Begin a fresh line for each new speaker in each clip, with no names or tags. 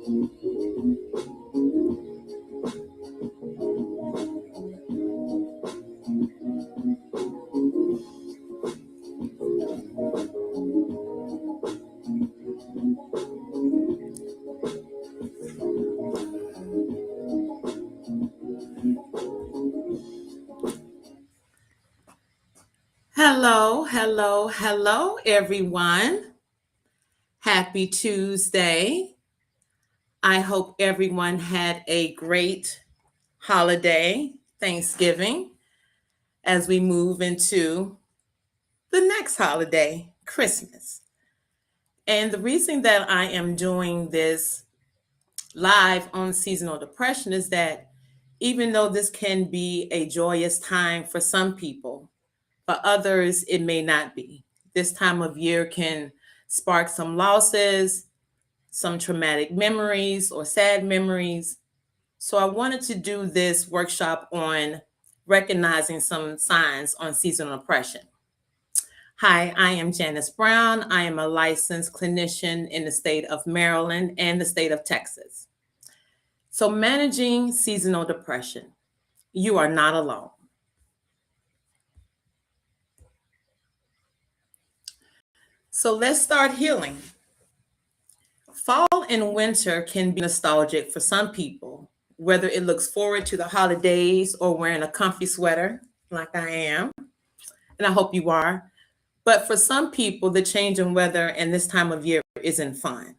Hello, hello, hello, everyone. Happy Tuesday. I hope everyone had a great holiday, Thanksgiving, as we move into the next holiday, Christmas. And the reason that I am doing this live on seasonal depression is that even though this can be a joyous time for some people, for others, it may not be. This time of year can spark some losses, some traumatic memories or sad memories. So I wanted to do this workshop on recognizing some signs on seasonal depression. Hi, I am Janice Brown. I am a licensed clinician in the state of Maryland and the state of Texas. So managing seasonal depression, you are not alone. So let's start healing. Fall and winter can be nostalgic for some people, whether it looks forward to the holidays or wearing a comfy sweater like I am, and I hope you are. But for some people, the change in weather and this time of year isn't fun.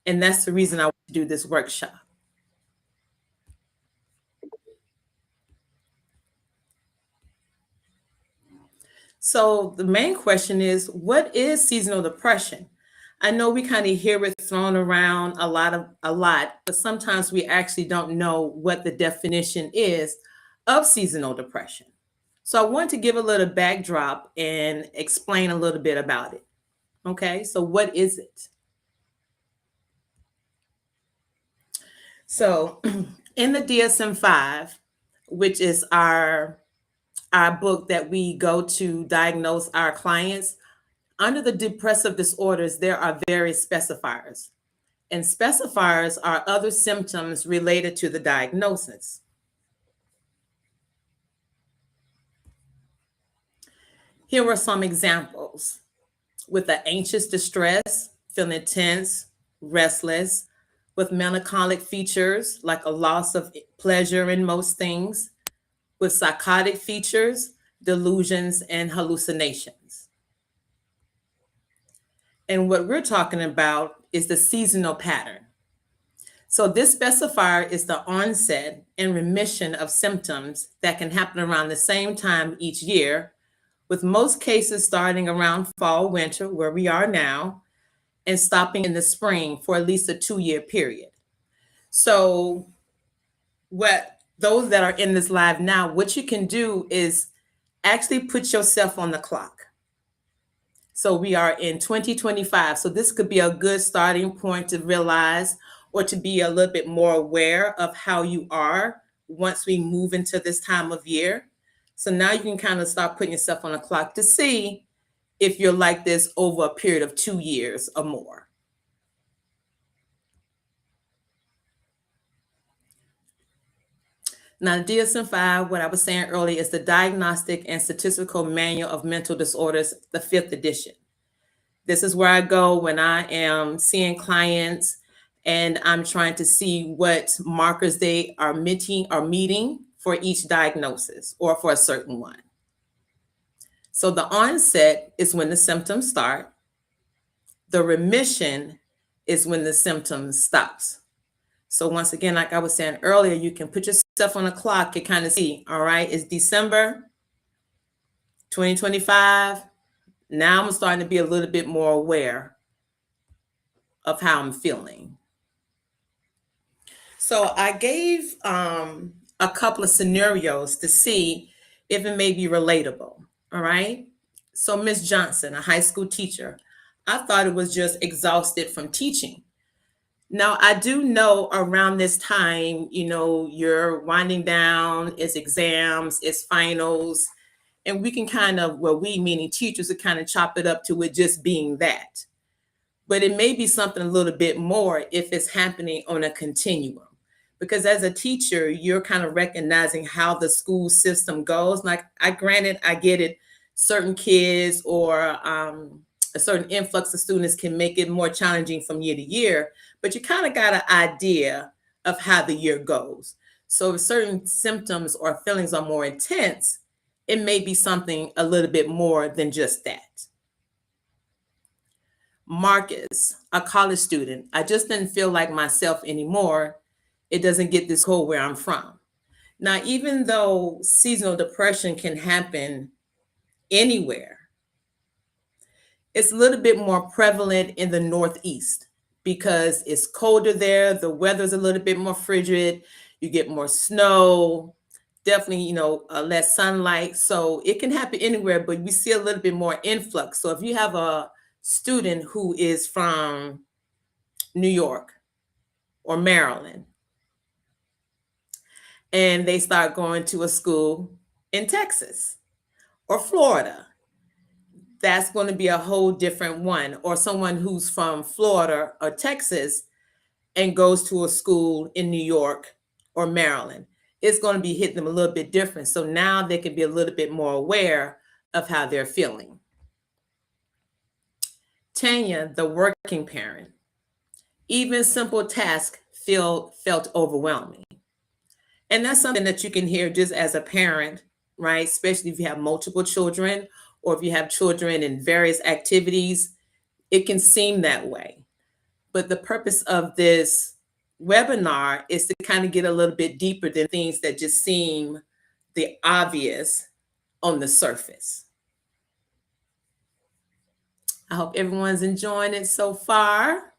And that's the reason I want to do this workshop. So the main question is, what is seasonal depression? I know we kind of hear it thrown around a lot, but sometimes we actually don't know what the definition is of seasonal depression. So I want to give a little backdrop and explain a little bit about it. Okay, so what is it? So in the DSM-5, which is our book that we go to diagnose our clients, under the depressive disorders, there are various specifiers. And specifiers are other symptoms related to the diagnosis. Here are some examples. With the anxious distress, feeling tense, restless, with melancholic features like a loss of pleasure in most things, with psychotic features, delusions, and hallucinations. And what we're talking about is the seasonal pattern. So this specifier is the onset and remission of symptoms that can happen around the same time each year, with most cases starting around fall, winter, where we are now, and stopping in the spring for at least a 2-year period. So what those that are in this live now, what you can do is actually put yourself on the clock. So we are in 2025. So this could be a good starting point to realize or to be a little bit more aware of how you are once we move into this time of year. So now you can kind of start putting yourself on the clock to see if you're like this over a period of 2 years or more. Now, DSM-5, what I was saying earlier, is the Diagnostic and Statistical Manual of Mental Disorders, the 5th edition. This is where I go when I am seeing clients and I'm trying to see what markers they are meeting for each diagnosis or for a certain one. So the onset is when the symptoms start. The remission is when the symptoms stops. So once again, like I was saying earlier, you can put yourself on a clock and kind of see, all right, it's December 2025. Now I'm starting to be a little bit more aware of how I'm feeling. So I gave a couple of scenarios to see if it may be relatable. All right. So Miss Johnson, a high school teacher, I thought it was just exhausted from teaching. Now, I do know around this time, you're winding down, it's exams, it's finals, and we can kind of, well, we meaning teachers, to kind of chop it up to it just being that. but it may be something a little bit more if it's happening on a continuum. Because as a teacher, you're kind of recognizing how the school system goes. Like, I get it, certain kids or a certain influx of students can make it more challenging from year to year, but you kind of got an idea of how the year goes. So if certain symptoms or feelings are more intense, it may be something a little bit more than just that. Marcus, a college student, I just didn't feel like myself anymore. It doesn't get this cold where I'm from. Now, even though seasonal depression can happen anywhere, it's a little bit more prevalent in the Northeast because it's colder there. The weather's a little bit more frigid. You get more snow, definitely, less sunlight. So it can happen anywhere, but we see a little bit more influx. So if you have a student who is from New York or Maryland, and they start going to a school in Texas or Florida, that's going to be a whole different one. Or someone who's from Florida or Texas and goes to a school in New York or Maryland, it's going to be hitting them a little bit different. So now they can be a little bit more aware of how they're feeling. Tanya, the working parent, even simple tasks felt overwhelming. And that's something that you can hear just as a parent, right? Especially if you have multiple children or if you have children in various activities, it can seem that way. But the purpose of this webinar is to kind of get a little bit deeper than things that just seem the obvious on the surface. I hope everyone's enjoying it so far.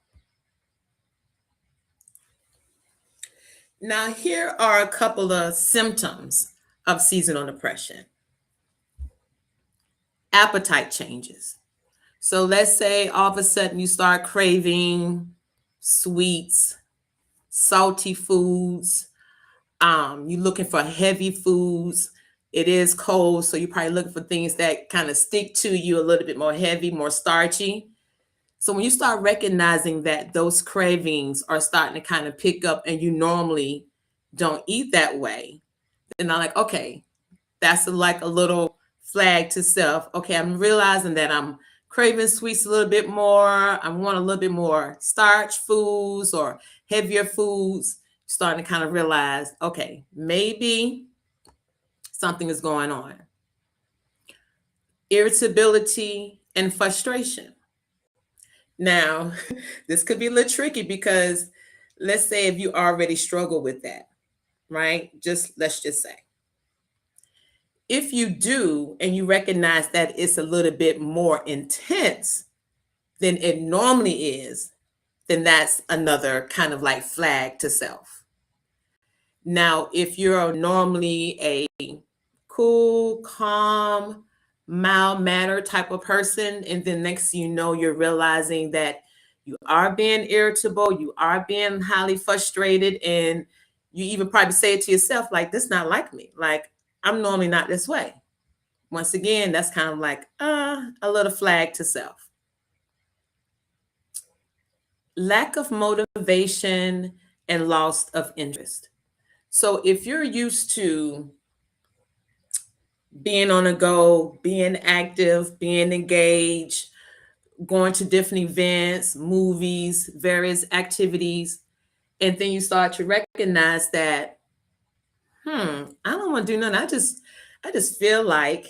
Now, here are a couple of symptoms of seasonal depression. Appetite changes. So let's say all of a sudden you start craving sweets, salty foods. You're looking for heavy foods. It is cold, so you're probably looking for things that kind of stick to you a little bit more heavy, more starchy. So when you start recognizing that those cravings are starting to kind of pick up and you normally don't eat that way, then I'm like, okay, that's like a little flag to self. Okay, I'm realizing that I'm craving sweets a little bit more. I want a little bit more starch foods or heavier foods. Starting to kind of realize, okay, maybe something is going on. Irritability and frustration. Now, this could be a little tricky because let's say if you already struggle with that, right? Let's just say. If you do and you recognize that it's a little bit more intense than it normally is, then that's another kind of like flag to self. Now, if you're normally a cool, calm, mild-mannered type of person, and then next thing you know, you're realizing that you are being irritable, you are being highly frustrated, and you even probably say it to yourself, like, this not like me. Like, I'm normally not this way. Once again, that's kind of like a little flag to self. Lack of motivation and loss of interest. So if you're used to being on a go, being active, being engaged, going to different events, movies, various activities, and then you start to recognize that, I don't want to do nothing. I just feel like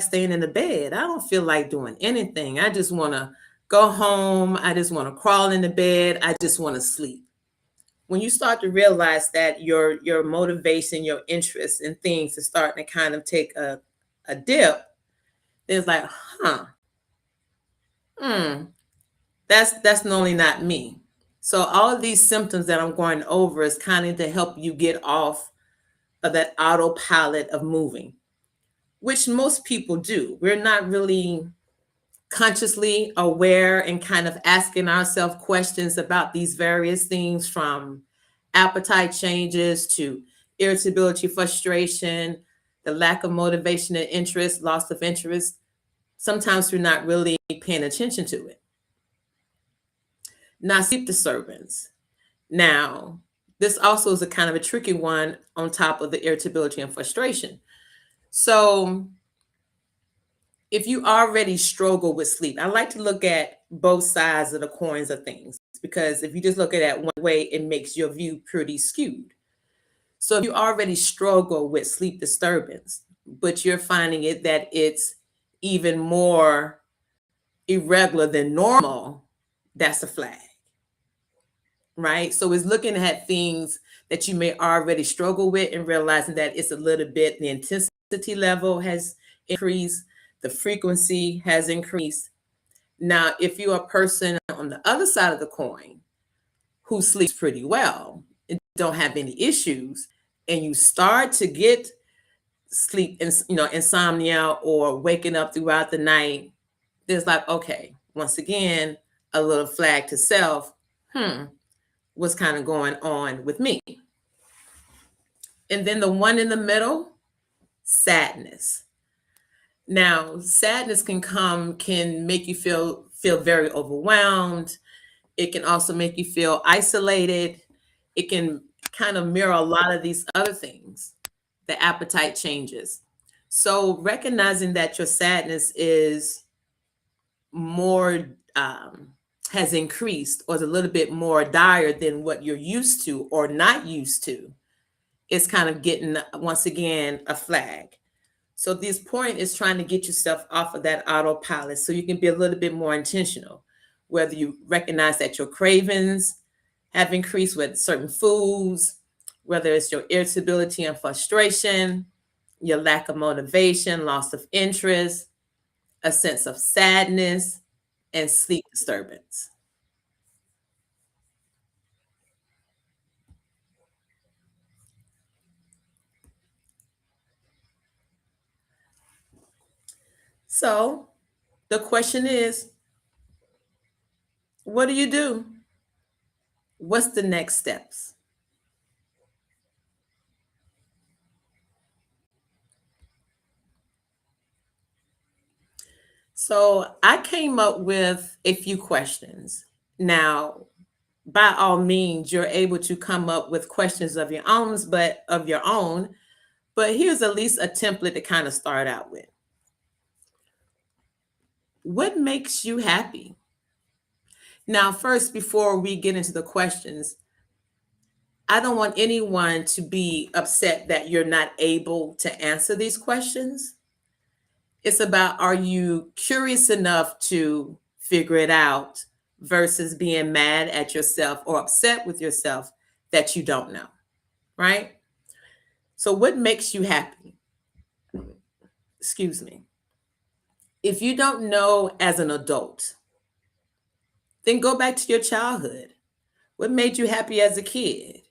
staying in the bed. I don't feel like doing anything. I just want to go home. I just want to crawl in the bed. I just want to sleep. When you start to realize that your motivation, your interest in things is starting to kind of take a dip, it's like, that's normally not me. So all of these symptoms that I'm going over is kind of to help you get off of that autopilot of moving, which most people do. We're not really consciously aware and kind of asking ourselves questions about these various things, from appetite changes to irritability, frustration, the lack of motivation and interest, loss of interest. Sometimes we're not really paying attention to it. Now, sleep disturbance. Now, this also is a kind of a tricky one on top of the irritability and frustration. So, if you already struggle with sleep, I like to look at both sides of the coins of things, because if you just look at it one way, it makes your view pretty skewed. So if you already struggle with sleep disturbance, but you're finding it that it's even more irregular than normal, that's a flag, right? So it's looking at things that you may already struggle with and realizing that it's a little bit, the intensity level has increased, the frequency has increased. Now, if you're a person on the other side of the coin who sleeps pretty well and don't have any issues, and you start to get sleep and insomnia or waking up throughout the night, there's like, okay, once again, a little flag to self. What's kind of going on with me? And then the one in the middle, sadness. Now, sadness can make you feel very overwhelmed. It can also make you feel isolated. It can kind of mirror a lot of these other things. The appetite changes. So recognizing that your sadness is more has increased or is a little bit more dire than what you're used to or not used to, is kind of getting, once again, a flag. So this point is trying to get yourself off of that autopilot so you can be a little bit more intentional, whether you recognize that your cravings have increased with certain foods, whether it's your irritability and frustration, your lack of motivation, loss of interest, a sense of sadness, and sleep disturbance. So the question is, what do you do? What's the next steps? So I came up with a few questions. Now, by all means, you're able to come up with questions of your own, but here's at least a template to kind of start out with. What makes you happy? Now, first, before we get into the questions, I don't want anyone to be upset that you're not able to answer these questions. It's about, are you curious enough to figure it out versus being mad at yourself or upset with yourself that you don't know, right? So, what makes you happy? Excuse me. If you don't know as an adult, then go back to your childhood. What made you happy as a kid?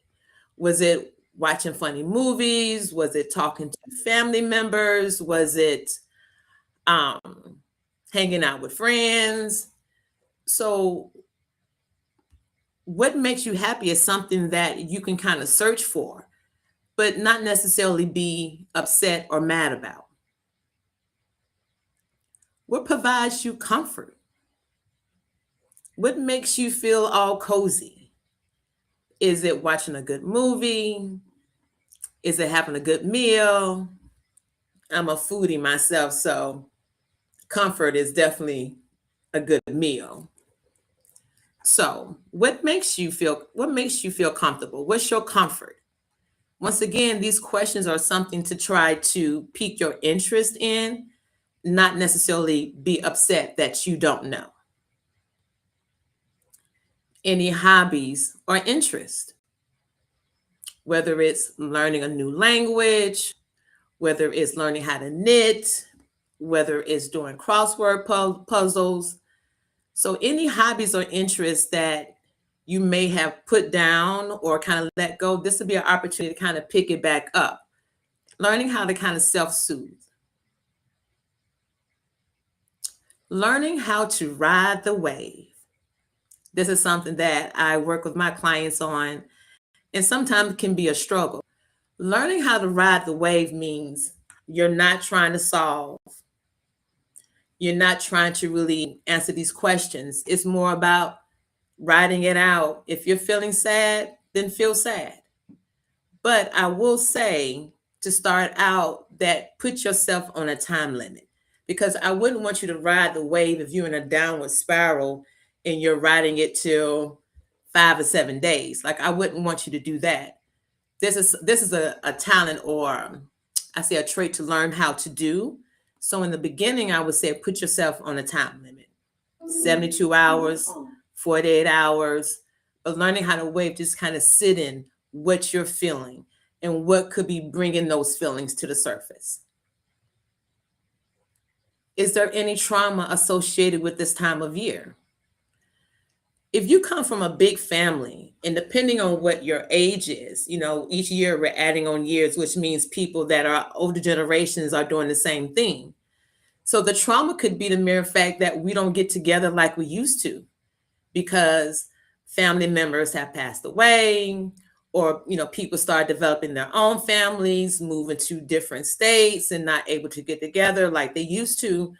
Was it watching funny movies? Was it talking to family members? Was it um, hanging out with friends? So, what makes you happy is something that you can kind of search for, but not necessarily be upset or mad about. What provides you comfort? What makes you feel all cozy? Is it watching a good movie? Is it having a good meal? I'm a foodie myself, so comfort is definitely a good meal. So, what makes you feel comfortable? What's your comfort? Once again, these questions are something to try to pique your interest in, not necessarily be upset that you don't know. Any hobbies or interests, whether it's learning a new language, whether it's learning how to knit, whether it's doing crossword puzzles. So, any hobbies or interests that you may have put down or kind of let go, this would be an opportunity to kind of pick it back up. Learning how to kind of self soothe, learning how to ride the wave. This is something that I work with my clients on, and sometimes can be a struggle. Learning how to ride the wave means you're not trying to solve, You're not trying to really answer these questions. It's more about writing it out. If you're feeling sad, then feel sad. But I will say to start out that put yourself on a time limit, because I wouldn't want you to ride the wave if you're in a downward spiral and you're riding it till 5 or 7 days. Like, I wouldn't want you to do that. This is a talent, or I say a trait to learn how to do. So in the beginning, I would say put yourself on a time limit, 72 hours, 48 hours, but learning how to wave, just kind of sit in what you're feeling and what could be bringing those feelings to the surface. Is there any trauma associated with this time of year? If you come from a big family, and depending on what your age is, each year we're adding on years, which means people that are older generations are doing the same thing. So the trauma could be the mere fact that we don't get together like we used to, because family members have passed away, or people start developing their own families, moving to different states and not able to get together like they used to.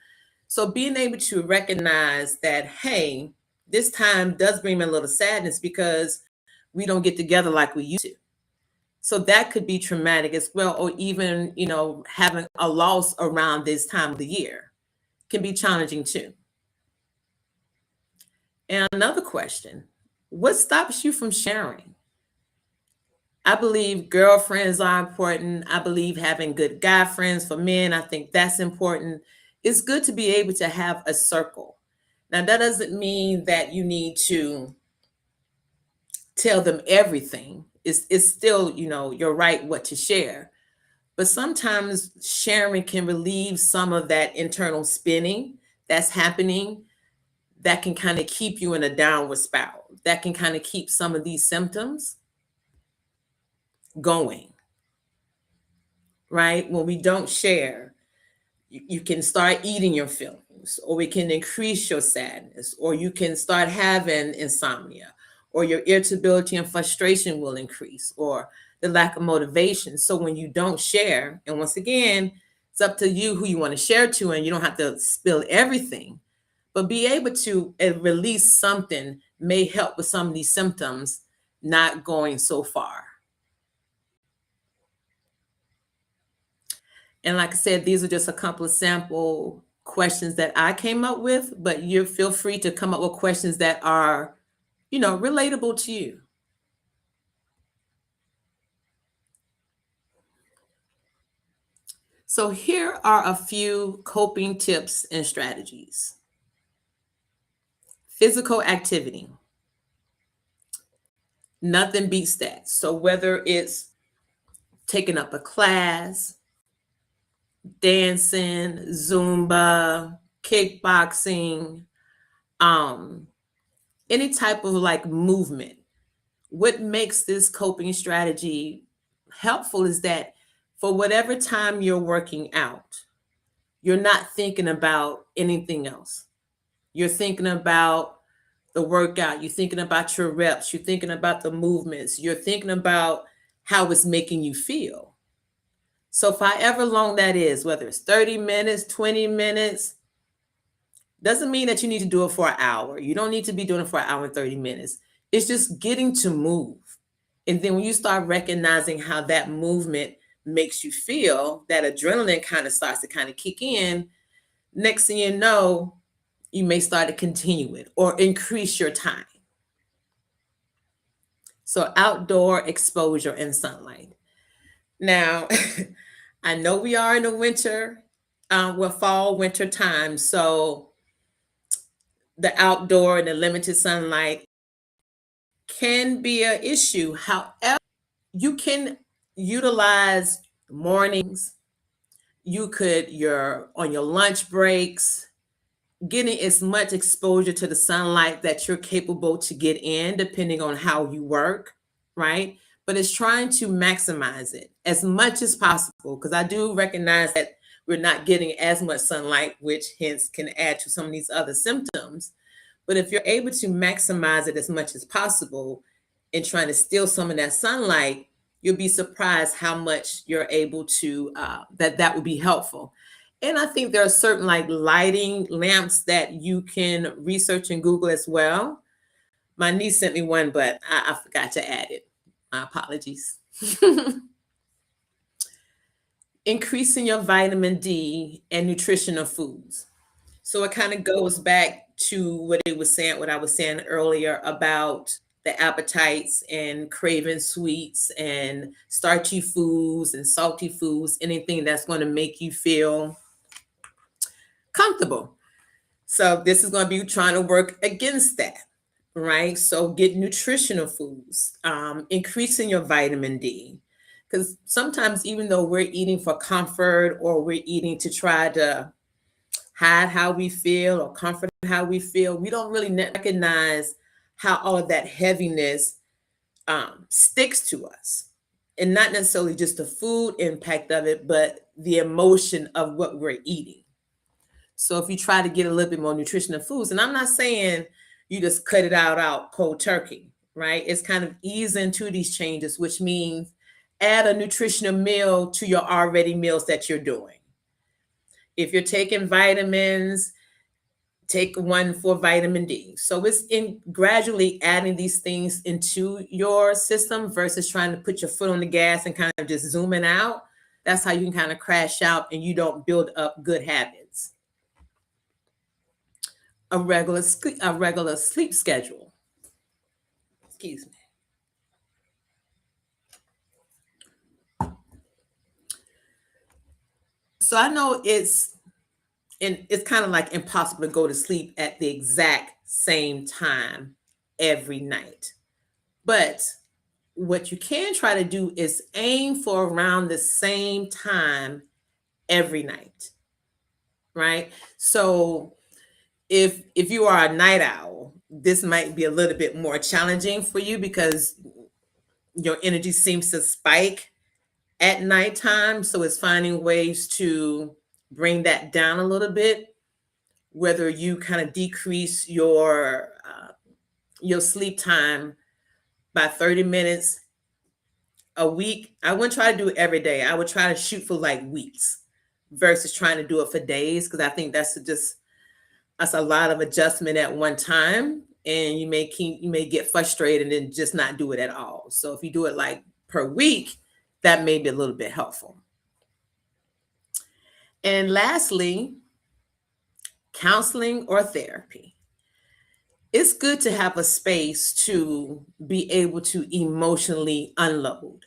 So being able to recognize that, hey, this time does bring me a little sadness because we don't get together like we used to. So that could be traumatic as well, or even, having a loss around this time of the year can be challenging too. And another question, what stops you from sharing? I believe girlfriends are important. I believe having good guy friends for men, I think that's important. It's good to be able to have a circle. Now, that doesn't mean that you need to tell them everything. It's still, your right what to share. But sometimes sharing can relieve some of that internal spinning that's happening, that can kind of keep you in a downward spiral, that can kind of keep some of these symptoms going, right? When we don't share, you can start eating your feelings, or it can increase your sadness, or you can start having insomnia, or your irritability and frustration will increase, or the lack of motivation. So when you don't share, and once again, it's up to you who you want to share to, and you don't have to spill everything, but be able to release something may help with some of these symptoms not going so far. And like I said, these are just a couple of sample questions that I came up with, but you feel free to come up with questions that are, relatable to you. So here are a few coping tips and strategies. Physical activity. Nothing beats that. So whether it's taking up a class, dancing, Zumba, kickboxing, any type of like movement. What makes this coping strategy helpful is that for whatever time you're working out, you're not thinking about anything else. You're thinking about the workout, you're thinking about your reps, you're thinking about the movements, you're thinking about how it's making you feel. So, for however long that is, whether it's 30 minutes, 20 minutes, doesn't mean that you need to do it for an hour. You don't need to be doing it for an hour and 30 minutes. It's just getting to move. And then when you start recognizing how that movement makes you feel, that adrenaline kind of starts to kind of kick in. Next thing you know, you may start to continue it or increase your time. So outdoor exposure and sunlight. Now, I know we are in the winter, fall, winter time. So the outdoor and the limited sunlight can be an issue. However, you can utilize mornings. You could, on your lunch breaks, getting as much exposure to the sunlight that you're capable to get in, depending on how you work, right? But it's trying to maximize it as much as possible, because I do recognize that we're not getting as much sunlight, which hence can add to some of these other symptoms. But if you're able to maximize it as much as possible and trying to steal some of that sunlight, you'll be surprised how much you're able to, that would be helpful. And I think there are certain like lighting lamps that you can research and Google as well. My niece sent me one, but I forgot to add it. My apologies. Increasing your vitamin D and nutritional foods. So it kind of goes back to what I was saying earlier about the appetites and craving sweets and starchy foods and salty foods, anything that's going to make you feel comfortable. So this is going to be trying to work against that, right? So get nutritional foods, increasing your vitamin D. Because sometimes, even though we're eating for comfort or we're eating to try to hide how we feel or comfort how we feel, we don't really recognize how all of that heaviness sticks to us. And not necessarily just the food impact of it, but the emotion of what we're eating. So if you try to get a little bit more nutritional foods, and I'm not saying you just cut it out cold turkey, right? It's kind of ease into these changes, which means add a nutritional meal to your already meals that you're doing. If you're taking vitamins, take one for vitamin D. So it's in gradually adding these things into your system versus trying to put your foot on the gas and kind of just zooming out. That's how you can kind of crash out and you don't build up good habits. A regular sleep schedule. Excuse me. So I know it's kind of like impossible to go to sleep at the exact same time every night. But what you can try to do is aim for around the same time every night, right? So if you are a night owl, this might be a little bit more challenging for you because your energy seems to spike at nighttime. So it's finding ways to bring that down a little bit, whether you kind of decrease your sleep time by 30 minutes a week. I wouldn't try to do it every day. I would try to shoot for like weeks versus trying to do it for days because I think that's a lot of adjustment at one time, and you may get frustrated and just not do it at all. So if you do it like per week, that may be a little bit helpful. And lastly, counseling or therapy. It's good to have a space to be able to emotionally unload.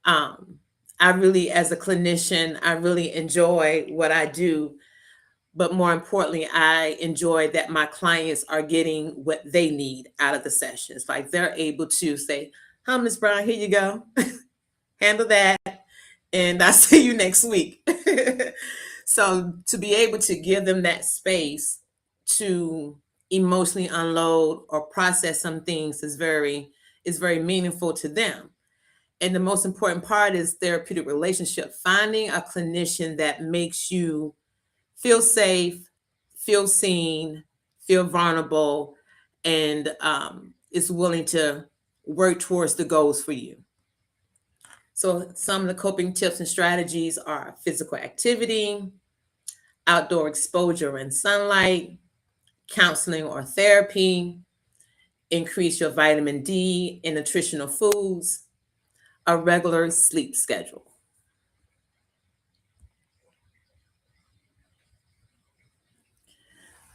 Um, I really, as a clinician, I really enjoy what I do, but more importantly, I enjoy that my clients are getting what they need out of the sessions. Like they're able to say, "Hi, Miss Brown, here you go, handle that, and I'll see you next week." So to be able to give them that space to emotionally unload or process some things is very meaningful to them. And the most important part is therapeutic relationship, finding a clinician that makes you feel safe, feel seen, feel vulnerable, and is willing to work towards the goals for you. So, some of the coping tips and strategies are physical activity, outdoor exposure and sunlight, counseling or therapy, increase your vitamin D and nutritional foods, a regular sleep schedule.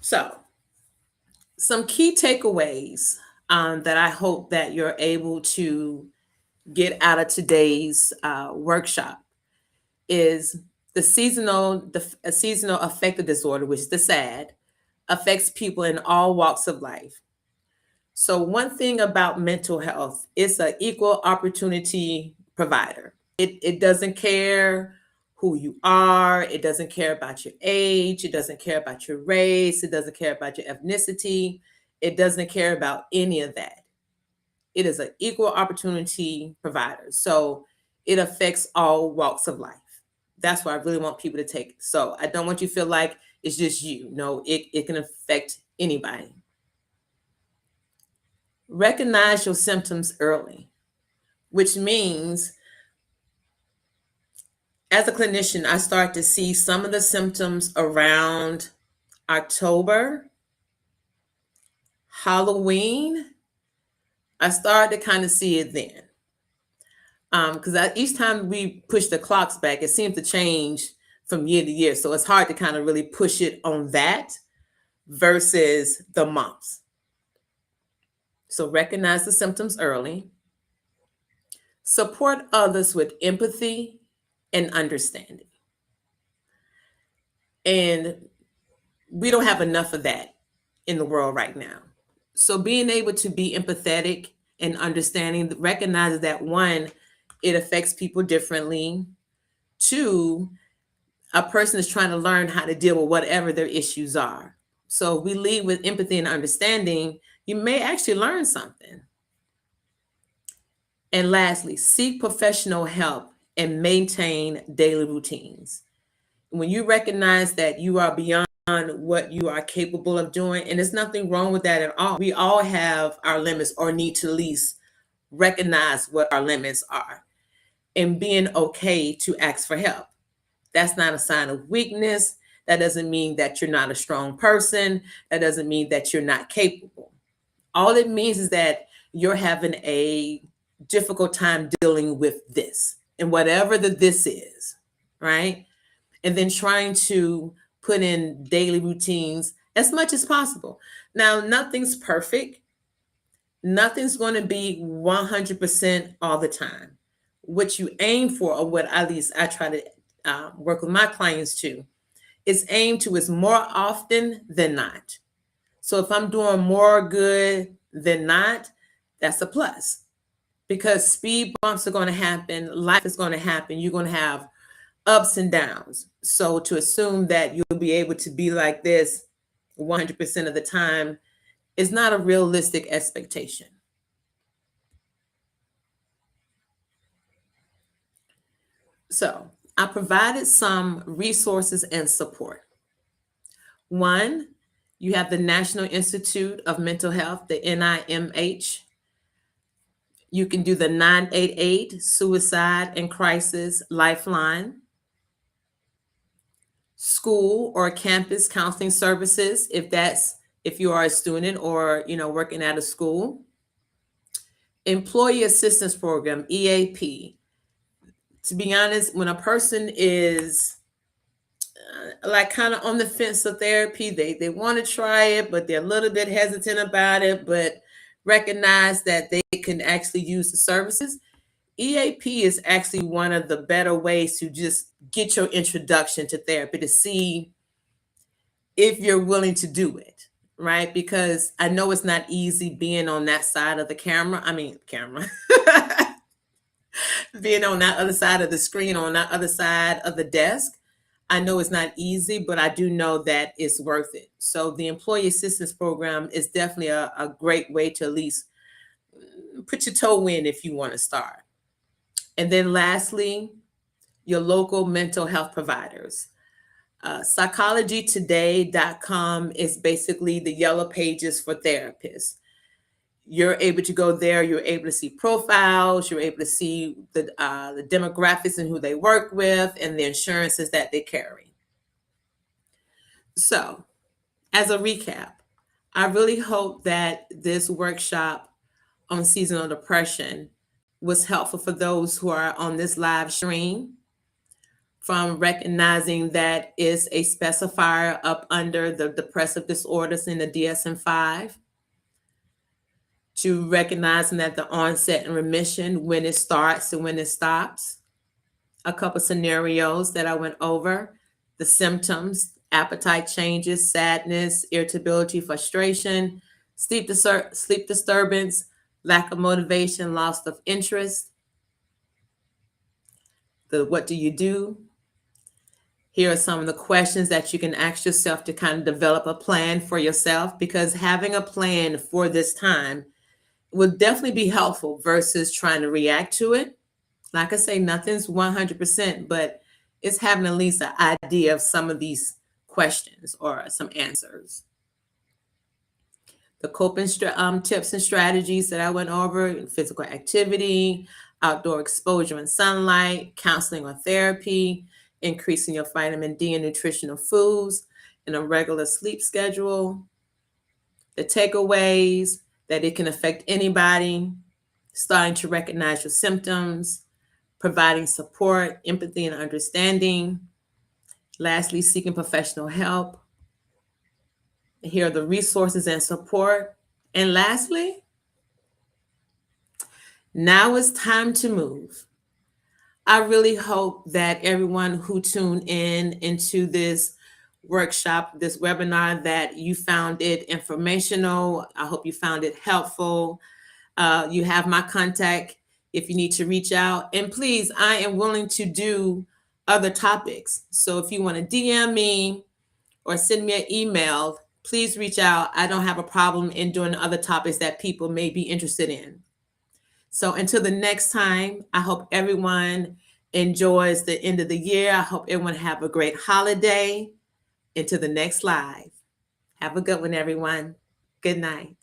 So, some key takeaways that I hope that you're able to get out of today's workshop is a seasonal affective disorder, which is the SAD, affects people in all walks of life. So one thing about mental health, it's an equal opportunity provider. It doesn't care who you are. It doesn't care about your age. It doesn't care about your race. It doesn't care about your ethnicity. It doesn't care about any of that. It is an equal opportunity provider. So it affects all walks of life. That's why I really want people to take it. So I don't want you to feel like it's just you. No, it can affect anybody. Recognize your symptoms early, which means as a clinician, I start to see some of the symptoms around October, Halloween. I started to kind of see it then. Because each time we push the clocks back, it seems to change from year to year. So it's hard to kind of really push it on that versus the months. So recognize the symptoms early, support others with empathy and understanding. And we don't have enough of that in the world right now. So being able to be empathetic and understanding, recognizes that one, it affects people differently. Two, a person is trying to learn how to deal with whatever their issues are. So we lead with empathy and understanding, you may actually learn something. And lastly, seek professional help and maintain daily routines. When you recognize that you are beyond what you are capable of doing, and there's nothing wrong with that at all. We all have our limits or need to at least recognize what our limits are and being okay to ask for help. That's not a sign of weakness. That doesn't mean that you're not a strong person. That doesn't mean that you're not capable. All it means is that you're having a difficult time dealing with this and whatever this is, right? And then trying to put in daily routines as much as possible. Now, nothing's perfect. Nothing's going to be 100% all the time. What you aim for, or what at least I try to work with my clients to, is aim to is more often than not. So if I'm doing more good than not, that's a plus, because speed bumps are going to happen. Life is going to happen. You're going to have ups and downs. So to assume that you'll be able to be like this 100% of the time is not a realistic expectation. So I provided some resources and support. One, you have the National Institute of Mental Health, the NIMH. You can do the 988 Suicide and Crisis Lifeline. School or campus counseling services, if you are a student or working at a school. Employee Assistance Program, EAP. To be honest, when a person is like kind of on the fence of therapy, they want to try it, but they're a little bit hesitant about it, but recognize that they can actually use the services. EAP is actually one of the better ways to just get your introduction to therapy, to see if you're willing to do it, right? Because I know it's not easy being on that side of the camera. Being on that other side of the screen, on that other side of the desk. I know it's not easy, but I do know that it's worth it. So the Employee Assistance Program is definitely a great way to at least put your toe in if you want to start. And then lastly, your local mental health providers. Psychologytoday.com is basically the yellow pages for therapists. You're able to go there. You're able to see profiles. You're able to see the demographics and who they work with and the insurances that they carry. So, as a recap, I really hope that this workshop on seasonal depression was helpful for those who are on this live stream, from recognizing that it's a specifier up under the depressive disorders in the DSM-5, to recognizing that the onset and remission, when it starts and when it stops. A couple scenarios that I went over, the symptoms, appetite changes, sadness, irritability, frustration, sleep disturbance, lack of motivation, loss of interest. What do you do? Here are some of the questions that you can ask yourself to kind of develop a plan for yourself, because having a plan for this time will definitely be helpful versus trying to react to it. Like I say, nothing's 100%, but it's having at least an idea of some of these questions or some answers. The coping tips and strategies that I went over: physical activity, outdoor exposure and sunlight, counseling or therapy, increasing your vitamin D and nutritional foods, and a regular sleep schedule. The takeaways that it can affect anybody, starting to recognize your symptoms, providing support, empathy, and understanding. Lastly, seeking professional help. Here are the resources and support. And lastly, now it's time to move. I really hope that everyone who tuned in into this workshop, this webinar, that you found it informational. I hope you found it helpful. You have my contact if you need to reach out. And please, I am willing to do other topics. So if you want to DM me or send me an email, please reach out. I don't have a problem in doing other topics that people may be interested in. So until the next time, I hope everyone enjoys the end of the year. I hope everyone have a great holiday. Until the next live. Have a good one, everyone. Good night.